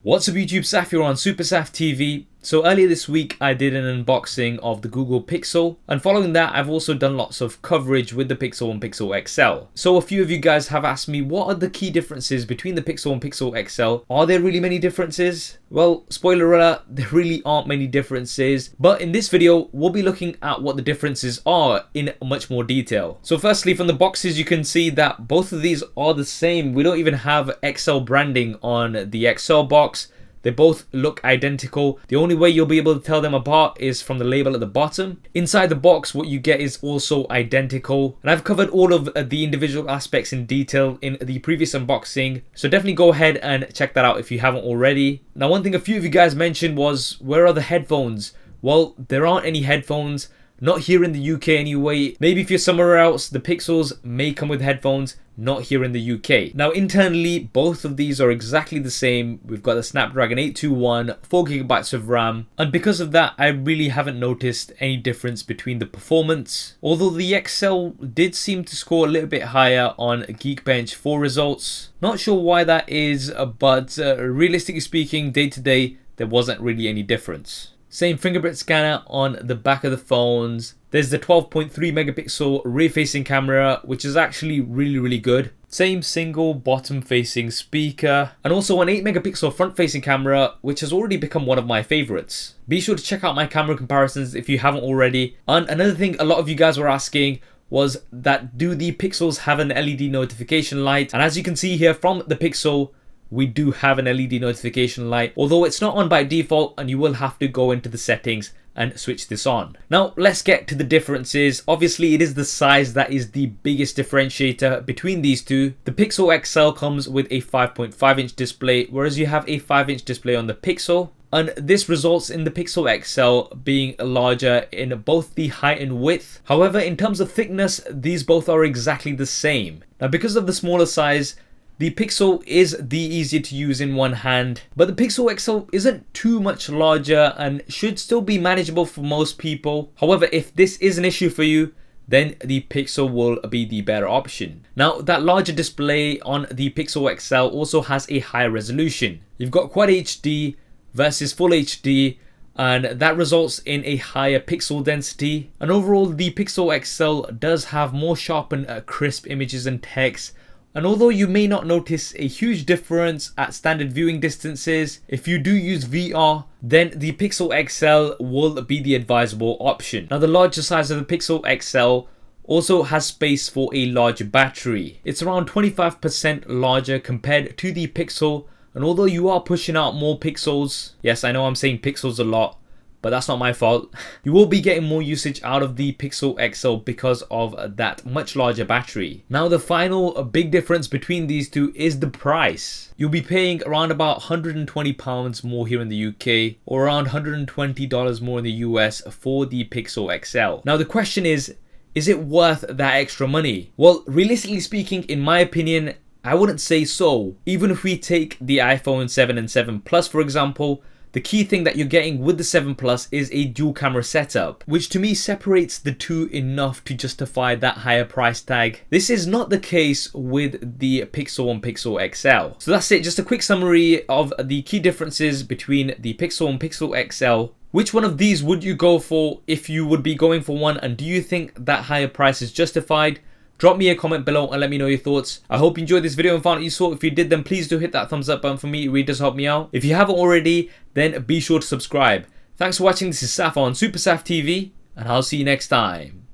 What's up YouTube, Saf here on SuperSaf TV. So earlier this week I did an unboxing of the Google Pixel, and following that I've also done lots of coverage with the Pixel and Pixel XL. So a few of you guys have asked me, what are the key differences between the Pixel and Pixel XL? Are there really many differences? Well, spoiler alert, there really aren't many differences, but in this video we'll be looking at what the differences are in much more detail. So firstly, from the boxes you can see that both of these are the same. We don't even have XL branding on the XL box. They both look identical. The only way you'll be able to tell them apart is from the label at the bottom. Inside the box, what you get is also identical. And I've covered all of the individual aspects in detail in the previous unboxing. So definitely go ahead and check that out if you haven't already. Now, one thing a few of you guys mentioned was, where are the headphones? Well, there aren't any headphones. Not here in the UK anyway. Maybe if you're somewhere else, the Pixels may come with headphones. Not here in the UK. Now internally, both of these are exactly the same. We've got the Snapdragon 821, 4GB of RAM, and because of that, I really haven't noticed any difference between the performance. Although the XL did seem to score a little bit higher on Geekbench 4 results. Not sure why that is, but realistically speaking, day to day, there wasn't really any difference. Same fingerprint scanner on the back of the phones. There's the 12.3 megapixel rear facing camera, which is actually really good. Same single bottom facing speaker, and also an 8 megapixel front facing camera, which has already become one of my favorites. Be sure to check out my camera comparisons if you haven't already. And another thing a lot of you guys were asking was that, do the Pixels have an LED notification light? And as you can see here from the Pixel, we do have an LED notification light, although it's not on by default and you will have to go into the settings and switch this on. Now let's get to the differences. Obviously it is the size that is the biggest differentiator between these two. The Pixel XL comes with a 5.5-inch display, whereas you have a 5-inch display on the Pixel. And this results in the Pixel XL being larger in both the height and width. However, in terms of thickness, these both are exactly the same. Now because of the smaller size, the Pixel is the easier to use in one hand, but the Pixel XL isn't too much larger and should still be manageable for most people. However, if this is an issue for you, then the Pixel will be the better option. Now, that larger display on the Pixel XL also has a higher resolution. You've got Quad HD versus Full HD, and that results in a higher pixel density. And overall, the Pixel XL does have more sharp and crisp images and text. And although you may not notice a huge difference at standard viewing distances, if you do use VR, then the Pixel XL will be the advisable option. Now the larger size of the Pixel XL also has space for a larger battery. It's around 25% larger compared to the Pixel, and although you are pushing out more pixels, yes, I know I'm saying pixels a lot, but that's not my fault, you will be getting more usage out of the Pixel XL because of that much larger battery. Now the final big difference between these two is the price. You'll be paying around about £120 more here in the UK, or around $120 more in the US for the Pixel XL. Now the question is it worth that extra money? Well, realistically speaking, in my opinion, I wouldn't say so. Even if we take the iPhone 7 and 7 Plus for example, the key thing that you're getting with the 7 Plus is a dual camera setup, which to me separates the two enough to justify that higher price tag. This is not the case with the Pixel and Pixel XL. So that's it, just a quick summary of the key differences between the Pixel and Pixel XL. Which one of these would you go for if you would be going for one, and do you think that higher price is justified? Drop me a comment below and let me know your thoughts. I hope you enjoyed this video and found it useful. If you did, then please do hit that thumbs up button for me. It really does help me out. If you haven't already, then be sure to subscribe. Thanks for watching. This is Saf on SuperSaf TV, and I'll see you next time.